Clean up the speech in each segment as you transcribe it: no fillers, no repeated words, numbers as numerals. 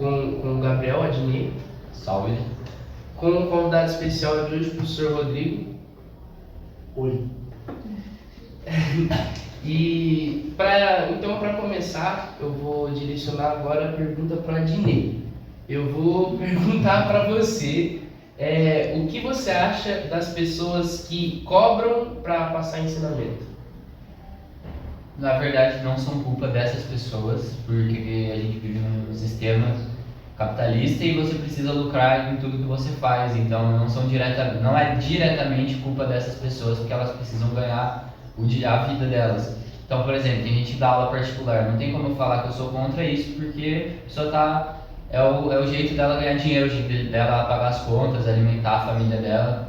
com o Gabriel Adnet. Salve. Com um convidado especial de hoje, o professor Rodrigo. Oi. E para começar, eu vou direcionar agora a pergunta para a Adnet. Eu vou perguntar para você o que você acha das pessoas que cobram para passar ensinamento? Na verdade, não são culpa dessas pessoas, porque a gente vive num sistema capitalista e você precisa lucrar em tudo que você faz. Então, não é diretamente culpa dessas pessoas, porque elas precisam ganhar a vida delas. Então, por exemplo, tem gente que dá aula particular. Não tem como eu falar que eu sou contra isso, porque só é o jeito dela ganhar dinheiro, o jeito dela pagar as contas, alimentar a família dela.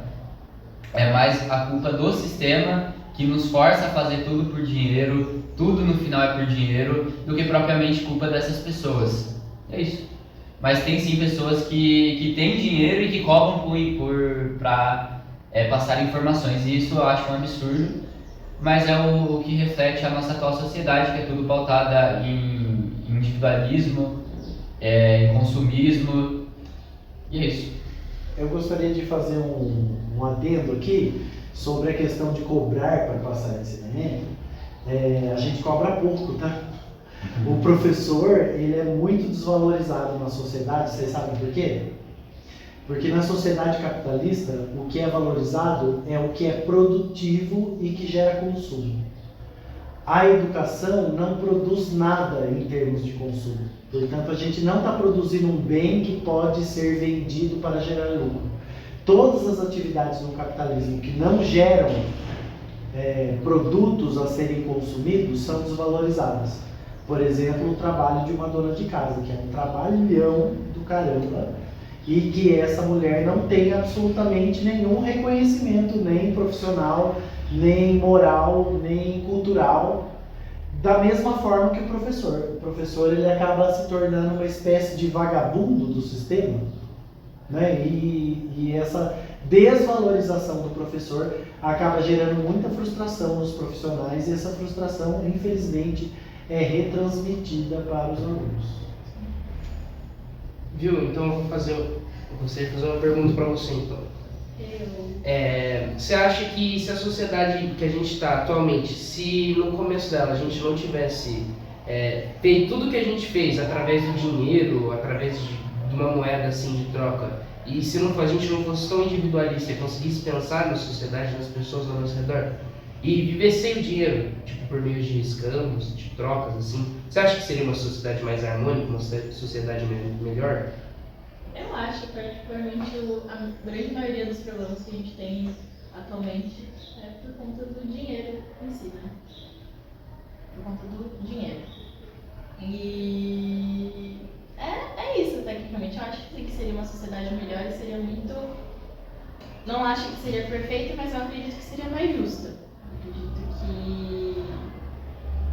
É mais a culpa do sistema que nos força a fazer tudo por dinheiro, tudo no final é por dinheiro, do que propriamente culpa dessas pessoas. É isso. Mas tem sim pessoas que têm dinheiro e que cobram para passar informações, e isso eu acho um absurdo, mas é o que reflete a nossa atual sociedade, que é tudo pautada em individualismo, em consumismo, e é isso. Eu gostaria de fazer um adendo aqui sobre a questão de cobrar para passar ensinamento. A gente cobra pouco, tá? O professor, ele é muito desvalorizado na sociedade, vocês sabem por quê? Porque na sociedade capitalista, o que é valorizado é o que é produtivo e que gera consumo. A educação não produz nada em termos de consumo. Portanto, a gente não está produzindo um bem que pode ser vendido para gerar lucro. Todas as atividades no capitalismo que não geram produtos a serem consumidos são desvalorizadas. Por exemplo, o trabalho de uma dona de casa, que é um trabalhão do caramba, e que essa mulher não tem absolutamente nenhum reconhecimento, nem profissional, nem moral, nem cultural, da mesma forma que o professor. O professor, ele acaba se tornando uma espécie de vagabundo do sistema, né? E essa desvalorização do professor acaba gerando muita frustração nos profissionais, e essa frustração, infelizmente, é retransmitida para os alunos. Viu? Então eu vou fazer uma pergunta para você, então. Você acha que se a sociedade que a gente está atualmente, se no começo dela a gente não tivesse feito tudo que a gente fez através do dinheiro, através de uma moeda assim de troca, e se a gente não fosse tão individualista e conseguisse pensar na sociedade, nas pessoas ao nosso redor, e viver sem o dinheiro, tipo por meio de escambos, de trocas, assim, você acha que seria uma sociedade mais harmônica, uma sociedade melhor? Eu acho, particularmente, a grande maioria dos problemas que a gente tem atualmente é por conta do dinheiro em si, né? Por conta do dinheiro. E é isso, tecnicamente. Eu acho que sim, que seria uma sociedade melhor e seria muito... Não acho que seria perfeita, mas eu acredito que seria mais justa. Acredito que...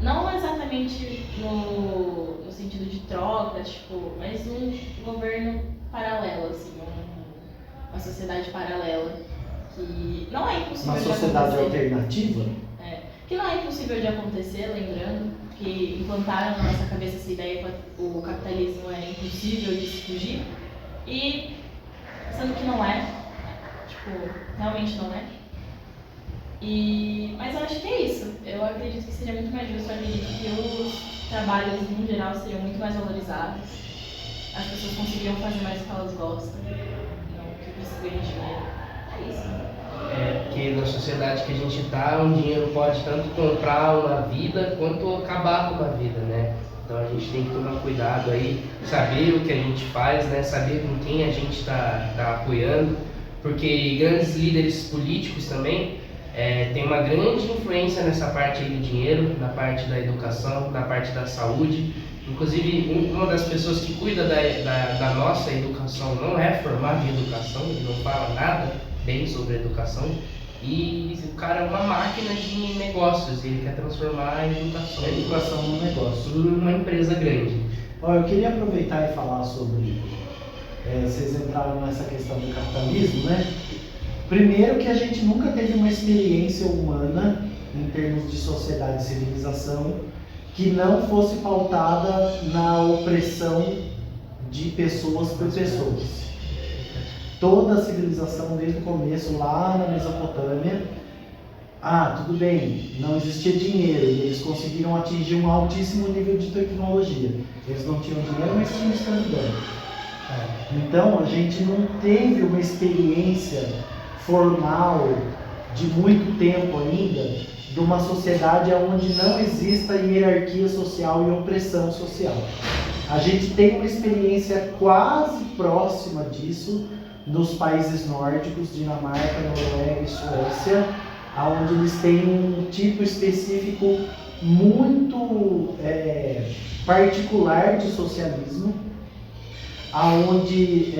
Não exatamente no sentido de troca, tipo, mas um governo paralelo, assim, uma sociedade paralela, que não é impossível Uma de sociedade acontecer. alternativa? Que não é impossível de acontecer, lembrando que implantaram na nossa cabeça essa ideia que o capitalismo é impossível de se fugir, e sendo que não é, tipo, realmente não é. Mas eu acho que é isso. Eu acredito que seria muito mais justo. Eu acredito que os trabalhos, em geral, seriam muito mais valorizados. As pessoas conseguiriam fazer mais o que elas gostam, não que precisam ganhar dinheiro. É isso. Porque na sociedade que a gente está, um dinheiro pode tanto comprar uma vida quanto acabar com uma vida, né? Então a gente tem que tomar cuidado aí, saber o que a gente faz, né? Saber com quem a gente está apoiando, porque grandes líderes políticos também tem uma grande influência nessa parte aí do dinheiro, na parte da educação, na parte da saúde. Inclusive, uma das pessoas que cuida da nossa educação não é formado em educação, ele não fala nada bem sobre a educação, e o cara é uma máquina de negócios, ele quer transformar a educação num negócio, numa empresa grande. Eu queria aproveitar e falar sobre... vocês entraram nessa questão do capitalismo, né? Primeiro que a gente nunca teve uma experiência humana, em termos de sociedade e civilização, que não fosse pautada na opressão de pessoas por pessoas. Toda a civilização, desde o começo, lá na Mesopotâmia, tudo bem, não existia dinheiro e eles conseguiram atingir um altíssimo nível de tecnologia. Eles não tinham dinheiro, mas tinham escravidão. Então, a gente não teve uma experiência formal de muito tempo ainda de uma sociedade onde não exista hierarquia social e opressão social. A gente tem uma experiência quase próxima disso nos países nórdicos, Dinamarca, Noruega e Suécia, onde eles têm um tipo específico muito particular de socialismo, onde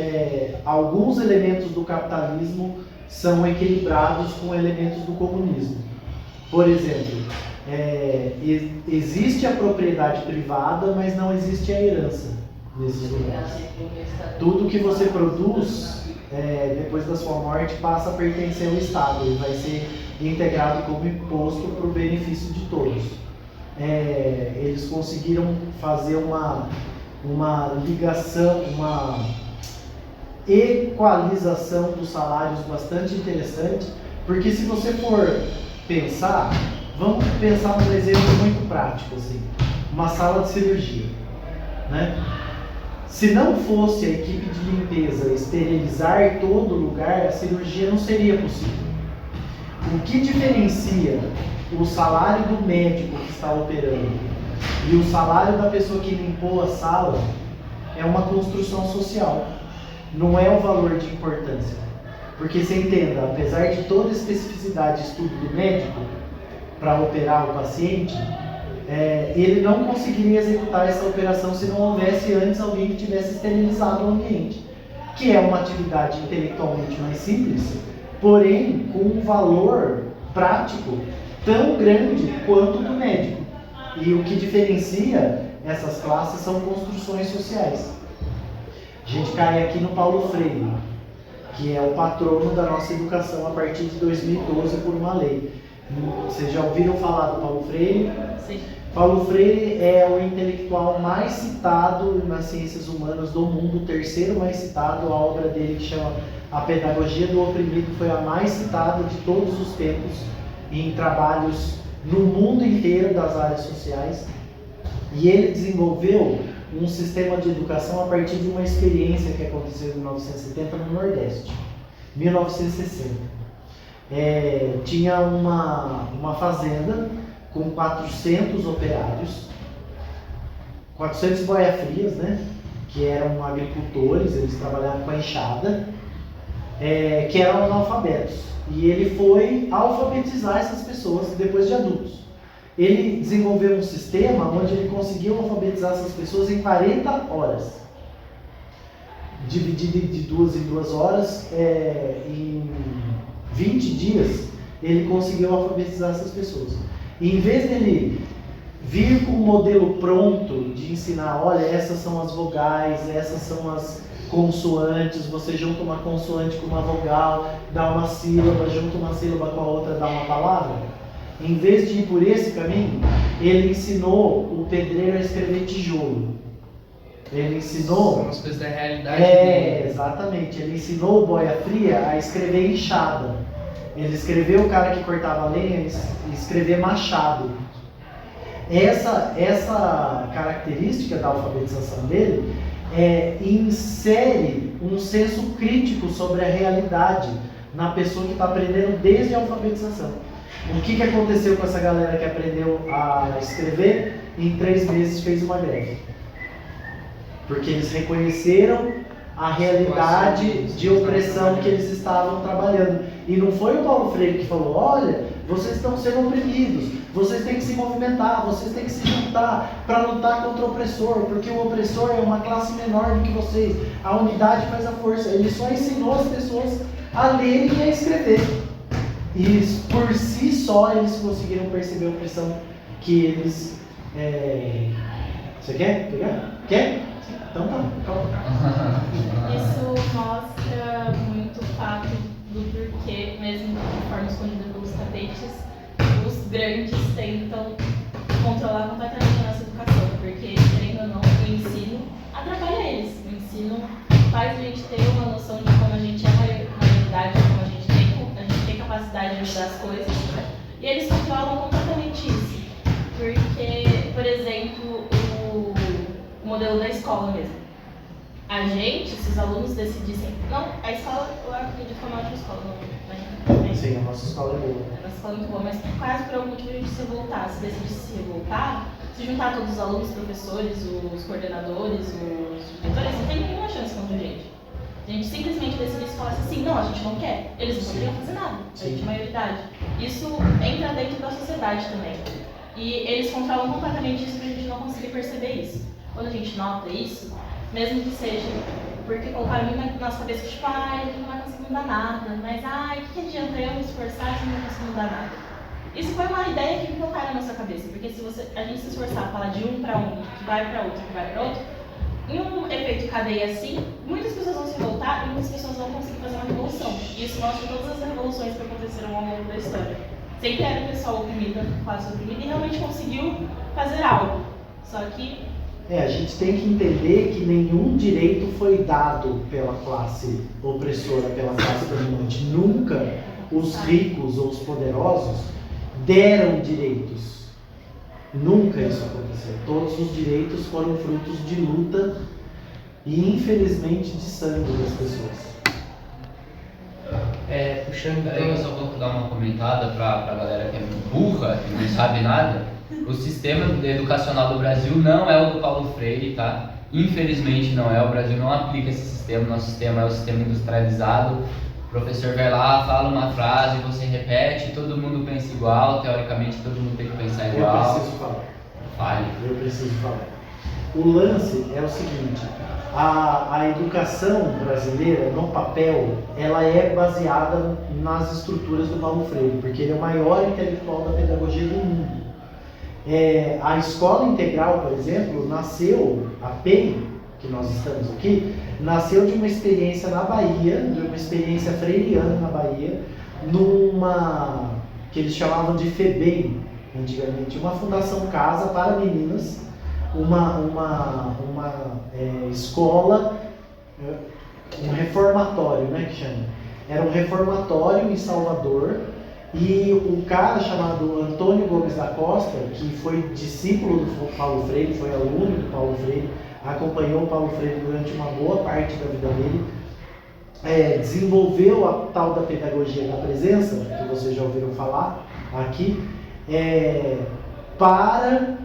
alguns elementos do capitalismo são equilibrados com elementos do comunismo. Por exemplo, existe a propriedade privada, mas não existe a herança nesses lugares. Tudo que você produz, depois da sua morte, passa a pertencer ao Estado e vai ser integrado como imposto para o benefício de todos. Eles conseguiram fazer uma ligação, uma equalização dos salários bastante interessante, porque se você for pensar, vamos pensar num exemplo muito prático, assim, uma sala de cirurgia, né? Se não fosse a equipe de limpeza esterilizar todo lugar, a cirurgia não seria possível. O que diferencia o salário do médico que está operando e o salário da pessoa que limpou a sala é uma construção social, não é o valor de importância. Porque você entenda, apesar de toda a especificidade de estudo do médico para operar o paciente, ele não conseguiria executar essa operação se não houvesse antes alguém que tivesse esterilizado o ambiente, que é uma atividade intelectualmente mais simples, porém com um valor prático tão grande quanto o do médico. E o que diferencia essas classes são construções sociais. A gente cai aqui no Paulo Freire, que é o patrono da nossa educação a partir de 2012 por uma lei. Vocês já ouviram falar do Paulo Freire? Sim. Paulo Freire é o intelectual mais citado nas ciências humanas do mundo, o terceiro mais citado. A obra dele, que chama A Pedagogia do Oprimido, foi a mais citada de todos os tempos em trabalhos no mundo inteiro das áreas sociais. E ele desenvolveu um sistema de educação a partir de uma experiência que aconteceu em 1970 no Nordeste, 1960. Tinha uma fazenda com 400 operários, 400 boia-frias, né? Que eram agricultores, eles trabalhavam com a enxada, que eram analfabetos. E ele foi alfabetizar essas pessoas depois de adultos. Ele desenvolveu um sistema onde ele conseguiu alfabetizar essas pessoas em 40 horas. Dividido de 2 em 2 horas, em 20 dias, ele conseguiu alfabetizar essas pessoas. E em vez dele vir com um modelo pronto de ensinar, olha, essas são as vogais, essas são as consoantes, você junta uma consoante com uma vogal, dá uma sílaba, junta uma sílaba com a outra, dá uma palavra. Em vez de ir por esse caminho, ele ensinou o pedreiro a escrever tijolo. Ele ensinou... São as coisas da realidade dele. Exatamente. Ele ensinou o boia fria a escrever enxada. Ele escreveu o cara que cortava lenha e escrever machado. Essa característica da alfabetização dele insere um senso crítico sobre a realidade na pessoa que está aprendendo desde a alfabetização. O que aconteceu com essa galera que aprendeu a escrever? Em 3 meses fez uma greve. Porque eles reconheceram a realidade de opressão que eles estavam trabalhando. E não foi o Paulo Freire que falou, olha, vocês estão sendo oprimidos, vocês têm que se movimentar, vocês têm que se juntar para lutar contra o opressor, porque o opressor é uma classe menor do que vocês, a unidade faz a força. Ele só ensinou as pessoas a lerem e a escrever. E por si só eles conseguiram perceber a opressão que eles... Você quer pegar? Quer? Então tá, calma. Isso mostra muito o fato do porquê, mesmo de forma escondida pelos tapetes, os grandes tentam controlar completamente a nossa educação, porque, querendo ou não, o ensino atrapalha eles. O ensino faz a gente ter uma noção de como a gente é maioridade, como a gente tem capacidade de mudar as coisas, e eles controlam completamente isso. Porque, por exemplo, o modelo da escola mesmo. A gente, se os alunos decidissem... Não, a escola, eu acredito que é uma ótima escola, não é? Sim, a nossa escola é boa. A nossa escola é muito boa, mas quase por algum motivo a gente se revoltar. Se decidisse se revoltar, se juntar todos os alunos, os professores, os coordenadores, os diretores, não tem nenhuma chance contra a gente. A gente simplesmente decidisse e falasse assim, não, a gente não quer. Eles não poderiam fazer nada, a gente é maioridade. Isso entra dentro da sociedade também. E eles controlam completamente isso pra gente não conseguir perceber isso. Quando a gente nota isso, mesmo que seja porque colocaram muito nas cabeças, tipo, ele não vai conseguir mudar nada, mas o que adianta eu me esforçar se eu não consigo mudar nada? Isso foi uma ideia que colocaram na nossa cabeça, porque se a gente se esforçar a falar de um para um, que vai para outro, que vai para outro, em um efeito cadeia assim, muitas pessoas vão se revoltar e muitas pessoas vão conseguir fazer uma revolução. E isso mostra todas as revoluções que aconteceram ao longo da história. Sempre era o pessoal oprimido, classe oprimida, e realmente conseguiu fazer algo. Só que... A gente tem que entender que nenhum direito foi dado pela classe opressora, pela classe dominante. Nunca os ricos ou os poderosos deram direitos. Nunca isso aconteceu. Todos os direitos foram frutos de luta e, infelizmente, de sangue das pessoas. Puxando... Peraí, eu só vou dar uma comentada pra galera que é burra e não sabe nada. O sistema educacional do Brasil não é o do Paulo Freire, tá? Infelizmente não é, o Brasil não aplica esse sistema, nosso sistema é o sistema industrializado. O professor vai lá, fala uma frase, você repete, todo mundo pensa igual, teoricamente todo mundo tem que pensar igual. Eu preciso falar. Fale. Eu preciso falar. O lance é o seguinte, a educação brasileira, no papel, ela é baseada nas estruturas do Paulo Freire, porque ele é o maior intelectual da pedagogia do mundo. A escola integral, por exemplo, nasceu, a PEI, que nós estamos aqui, nasceu de uma experiência na Bahia, de uma experiência freiriana na Bahia, numa, que eles chamavam de FEBEM, antigamente, uma fundação casa para meninas, uma escola, um reformatório, né, que chama? Era um reformatório em Salvador, e um cara chamado Antônio Gomes da Costa, que foi discípulo do Paulo Freire, foi aluno do Paulo Freire, acompanhou o Paulo Freire durante uma boa parte da vida dele, desenvolveu a tal da pedagogia da presença, que vocês já ouviram falar aqui, para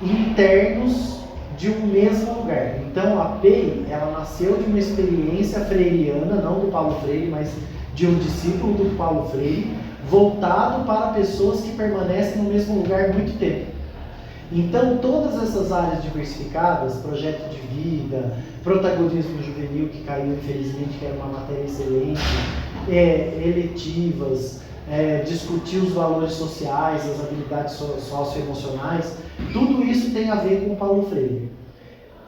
internos de um mesmo lugar. Então a PEI, ela nasceu de uma experiência freiriana, não do Paulo Freire, mas de um discípulo do Paulo Freire, voltado para pessoas que permanecem no mesmo lugar muito tempo. Então todas essas áreas diversificadas, projeto de vida, protagonismo juvenil, que caiu infelizmente, que era uma matéria excelente, eletivas, discutir os valores sociais, as habilidades socioemocionais, tudo isso tem a ver com o Paulo Freire.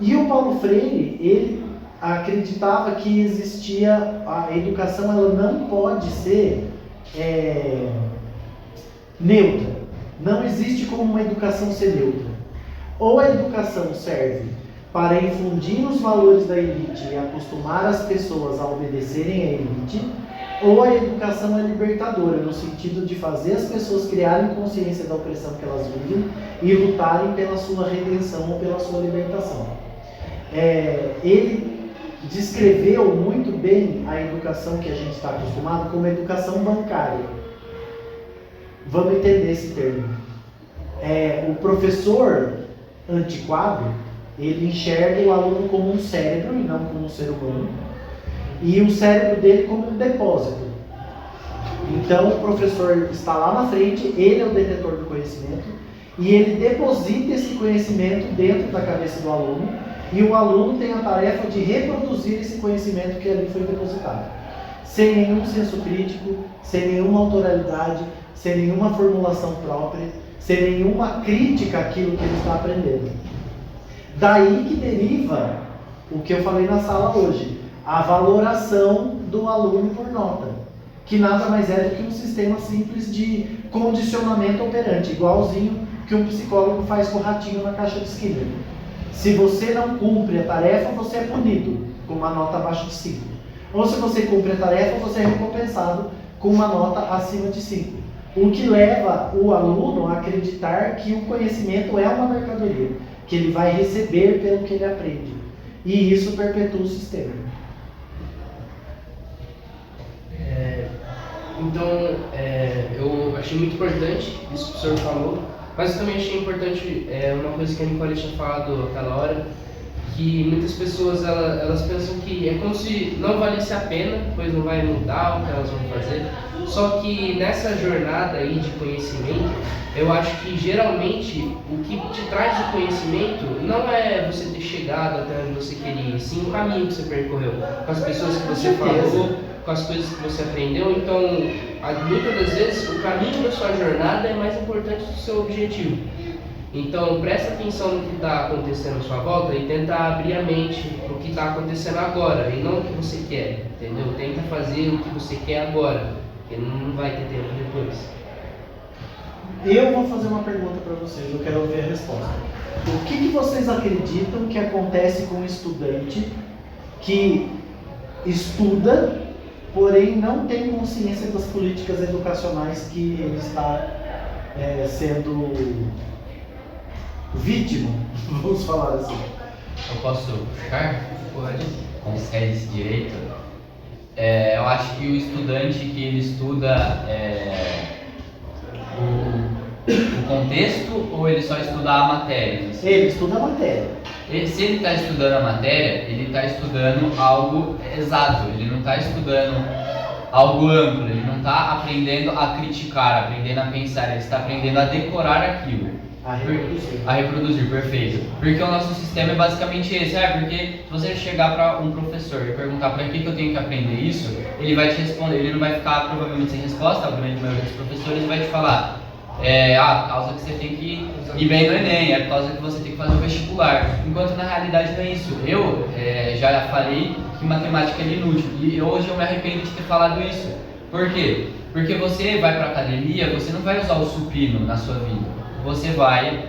E o Paulo Freire, ele acreditava que existia, a educação ela não pode ser neutra. Não existe como uma educação ser neutra. Ou a educação serve para infundir os valores da elite e acostumar as pessoas a obedecerem à elite, ou a educação é libertadora, no sentido de fazer as pessoas criarem consciência da opressão que elas vivem e lutarem pela sua redenção ou pela sua libertação. Ele descreveu muito bem a educação que a gente está acostumado como educação bancária. Vamos entender esse termo. O professor antiquado, ele enxerga o aluno como um cérebro e não como um ser humano, e o cérebro dele como um depósito. Então o professor está lá na frente, ele é o detetor do conhecimento, e ele deposita esse conhecimento dentro da cabeça do aluno, e o aluno tem a tarefa de reproduzir esse conhecimento que ali foi depositado, sem nenhum senso crítico, sem nenhuma autoralidade, sem nenhuma formulação própria, sem nenhuma crítica àquilo que ele está aprendendo. Daí que deriva o que eu falei na sala hoje, a valoração do aluno por nota, que nada mais é do que um sistema simples de condicionamento operante, igualzinho que um psicólogo faz com o ratinho na caixa de Skinner. Se você não cumpre a tarefa, você é punido com uma nota abaixo de 5. Ou se você cumpre a tarefa, você é recompensado com uma nota acima de 5. O que leva o aluno a acreditar que o conhecimento é uma mercadoria, que ele vai receber pelo que ele aprende. E isso perpetua o sistema. Então, eu achei muito importante isso que o senhor falou, mas eu também achei importante uma coisa que a Nicole tinha falado aquela hora, que muitas pessoas elas pensam que é como se não valesse a pena, pois não vai mudar o que elas vão fazer. Só que nessa jornada aí de conhecimento, eu acho que geralmente o que te traz o conhecimento não é você ter chegado até onde você queria, sim o caminho que você percorreu, com as pessoas que você falou, com as coisas que você aprendeu. Então, muitas das vezes, o caminho da sua jornada é mais importante do seu objetivo. Então, presta atenção no que está acontecendo à sua volta e tenta abrir a mente para o que está acontecendo agora e não o que você quer, entendeu? Tenta fazer o que você quer agora, porque não vai ter tempo depois. Eu vou fazer uma pergunta para vocês, eu quero ouvir a resposta. O que vocês acreditam que acontece com um estudante que estuda, porém não tem consciência das políticas educacionais que ele está sendo vítima, vamos falar assim? Eu posso puxar? Pode. Concede esse direito. Eu acho que o estudante que ele estuda o contexto ou ele só estuda a matéria? Ele estuda a matéria. Se ele está estudando a matéria, ele está estudando algo exato, ele não está estudando algo amplo, ele não está aprendendo a criticar, aprendendo a pensar, ele está aprendendo a decorar aquilo. A reproduzir, perfeito. Porque o nosso sistema é basicamente esse, porque se você chegar para um professor e perguntar para que eu tenho que aprender isso, ele vai te responder, ele não vai ficar provavelmente sem resposta, a grande maioria dos professores vai te falar, por causa que você tem que ir bem no Enem, é por causa que você tem que fazer o vestibular, enquanto na realidade não é isso. Eu já falei que matemática é inútil, e hoje eu me arrependo de ter falado isso. Por quê? Porque você vai para a academia, você não vai usar o supino na sua vida. Você vai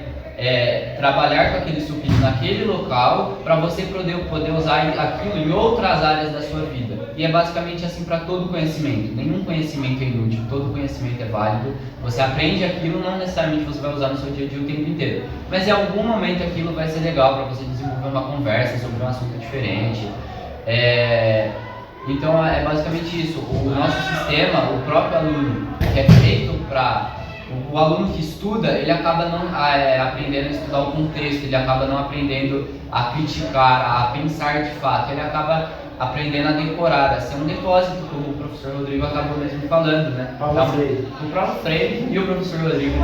trabalhar com aquele supino naquele local para você poder usar aquilo em outras áreas da sua vida. E é basicamente assim para todo conhecimento. Nenhum conhecimento é inútil, todo conhecimento é válido. Você aprende aquilo, não necessariamente você vai usar no seu dia a dia o tempo inteiro. Mas em algum momento aquilo vai ser legal para você desenvolver uma conversa sobre um assunto diferente. Então é basicamente isso. O nosso sistema, o próprio aluno, que é feito para... O aluno que estuda, ele acaba não aprendendo a estudar o contexto, ele acaba não aprendendo a criticar, a pensar de fato, ele acaba aprendendo a decorar, a ser um depósito, como o professor Rodrigo acabou mesmo falando, né? Freire. O próprio Freire e o professor Rodrigo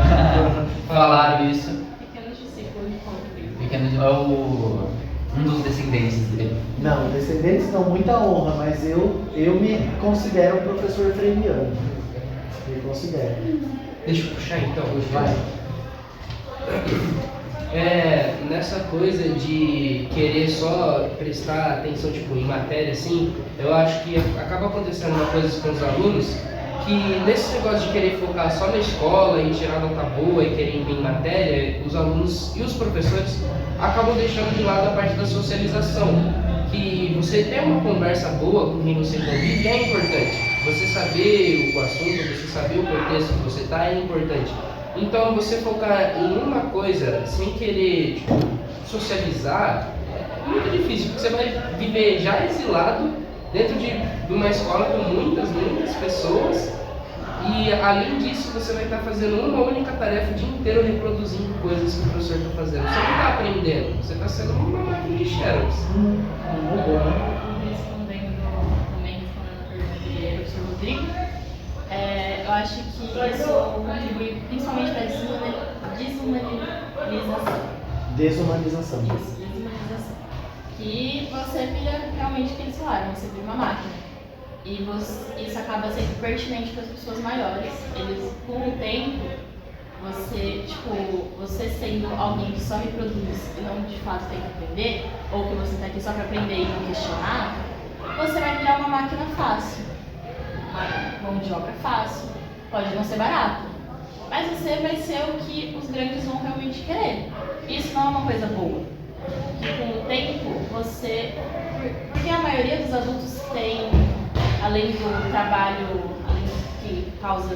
falaram isso. Pequenos discípulos de Pequenos, um dos descendentes dele. Não, descendentes não, muita honra, mas eu me considero um professor freiriano. Me considero. Deixa eu puxar então. Vai. Nessa coisa de querer só prestar atenção tipo, em matéria assim, eu acho que acaba acontecendo uma coisa com os alunos que nesse negócio de querer focar só na escola e tirar nota boa e querer ir bem em matéria, os alunos e os professores acabam deixando de lado a parte da socialização, que você ter uma conversa boa com quem você convive é importante. Você saber o assunto, você saber o contexto que você está é importante. Então você focar em uma coisa sem querer socializar é muito difícil, porque você vai viver já exilado dentro de uma escola com muitas pessoas e além disso você vai estar fazendo uma única tarefa o dia inteiro reproduzindo coisas que o professor está fazendo. Você não está aprendendo, você está sendo uma máquina de Xerox. Rodrigo, eu acho que isso contribui principalmente para a Desumanização. Isso, desumanização. Que você vira realmente o que eles falaram, você vira uma máquina. E isso acaba sendo pertinente para as pessoas maiores. Eles, com o tempo, você sendo alguém que só reproduz e não de fato tem que aprender, ou que você está aqui só para aprender e não questionar, você vai virar uma máquina fácil. Uma mão de obra fácil, pode não ser barato, mas você vai ser o que os grandes vão realmente querer. Isso não é uma coisa boa. que com o tempo você... Porque a maioria dos adultos tem, além do trabalho, além do que causa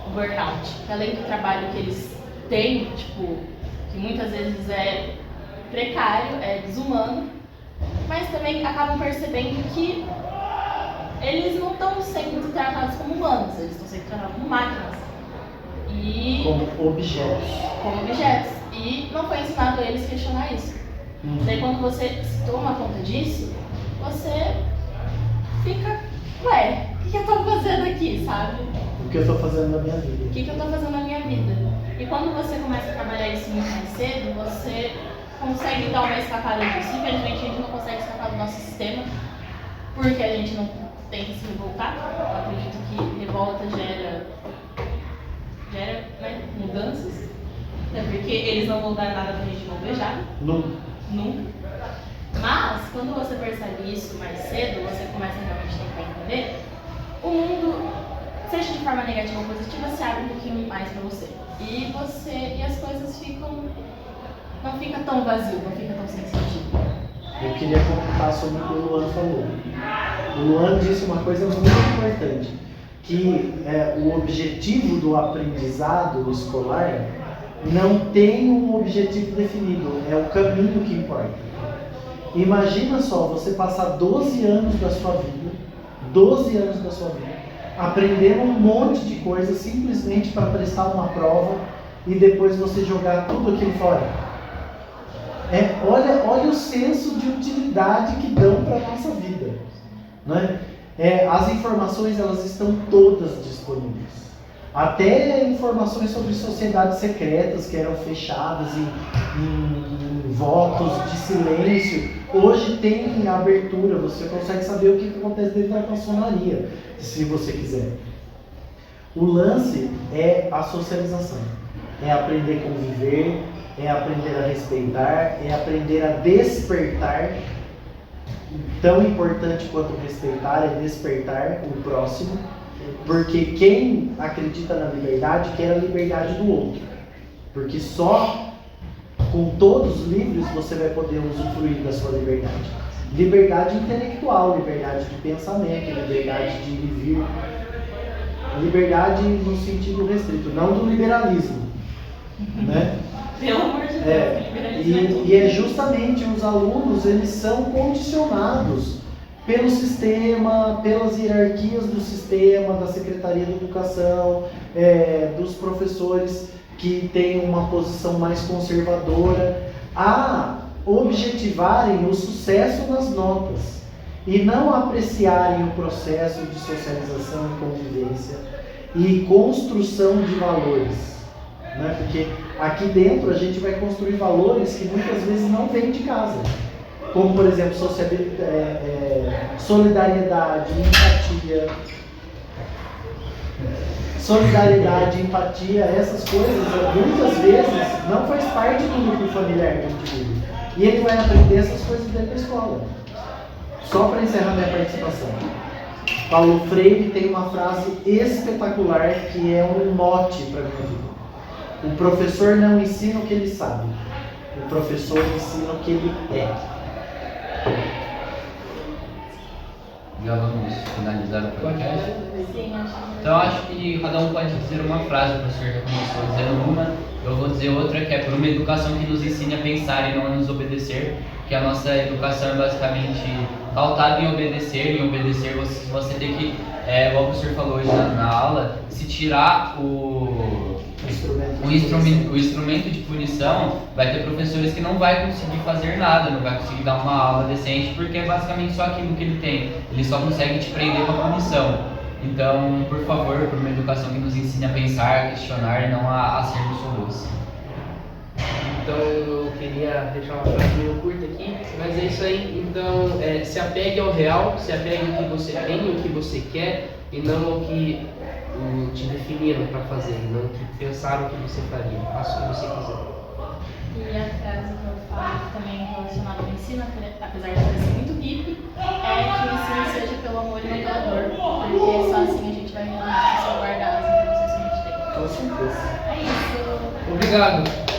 o burnout, além do trabalho que eles têm, tipo, que muitas vezes é precário, é desumano, mas também acabam percebendo que eles não estão sendo tratados como humanos, eles estão sendo tratados como máquinas. E Como objetos. como objetos. E não foi ensinado a eles questionar isso. Daí quando você se toma conta disso, você fica, ué, o que eu tô fazendo aqui, sabe? O que eu estou fazendo na minha O vida? que eu tô fazendo na minha vida? E quando você começa a trabalhar isso muito mais cedo, você consegue dar uma escapada disso. Infelizmente a gente não consegue escapar do nosso sistema, porque a gente não tem que se revoltar. Eu acredito que revolta gera né, mudanças. Até porque eles não vão dar nada pra gente não beijar. Nunca. Mas, quando você percebe isso mais cedo, você começa a realmente tentar entender, o mundo, seja de forma negativa ou positiva, se abre um pouquinho mais pra você. E as coisas não fica tão vazio, não fica tão sem sentido. Eu queria comentar sobre o que o Luan falou. O Luan disse uma coisa muito importante, que o objetivo do aprendizado escolar não tem um objetivo definido, é o caminho que importa. Imagina só, você passar 12 anos da sua vida, aprendendo um monte de coisa simplesmente para prestar uma prova e depois você jogar tudo aquilo fora. Olha o senso de utilidade que dão para a nossa vida. Né? As informações, elas estão todas disponíveis. Até informações sobre sociedades secretas que eram fechadas em votos de silêncio, hoje tem abertura, você consegue saber o que acontece dentro da maçonaria, se você quiser. O lance é a socialização, é aprender a conviver, é aprender a respeitar, é aprender a despertar. Tão importante quanto respeitar é despertar o próximo. Porque quem acredita na liberdade quer a liberdade do outro. Porque só com todos os livros você vai poder usufruir da sua liberdade. Liberdade intelectual, liberdade de pensamento, liberdade de ir e vir. Liberdade no sentido restrito, não do liberalismo. Né? Pelo amor de Deus, e é justamente os alunos, eles são condicionados pelo sistema, pelas hierarquias do sistema, da Secretaria de Educação, dos professores que têm uma posição mais conservadora, a objetivarem o sucesso nas notas e não apreciarem o processo de socialização e convivência e construção de valores. Né? Porque aqui dentro a gente vai construir valores que muitas vezes não vêm de casa. Como, por exemplo, solidariedade, empatia. Solidariedade, empatia, essas coisas, muitas vezes, não faz parte do núcleo familiar do indivíduo. E ele vai aprender essas coisas dentro da escola. Só para encerrar minha participação. Paulo Freire tem uma frase espetacular que é um mote para a minha vida. O professor não ensina o que ele sabe. O professor ensina o que ele é. Já vamos finalizar o podcast? Sim, acho que... Então acho que cada um pode dizer uma frase, o professor já começou dizendo uma, eu vou dizer outra, que é por uma educação que nos ensine a pensar e não a nos obedecer, que a nossa educação é basicamente pautada em obedecer você tem que, igual o professor falou hoje na aula, se tirar o instrumento de punição, vai ter professores que não vai conseguir fazer nada, não vai conseguir dar uma aula decente, porque é basicamente só aquilo que ele tem. Ele só consegue te prender com a punição. Então, por favor, por uma educação que nos ensine a pensar, a questionar e não a sermos robôs. Então eu queria deixar uma frase meio curta aqui, mas é isso aí. Então, se apegue ao real, se apegue ao que você tem, ao que você quer, e não ao que te definiram para fazer, não que pensaram que você faria. Faça o que você quiser. E a frase que eu falo também relacionada ao ensino, apesar de parecer muito hippie, é que o ensino seja pelo amor e não pela dor, porque só assim a gente vai realmente salvaguardar as informações que a gente tem. Com certeza. É isso. Obrigado.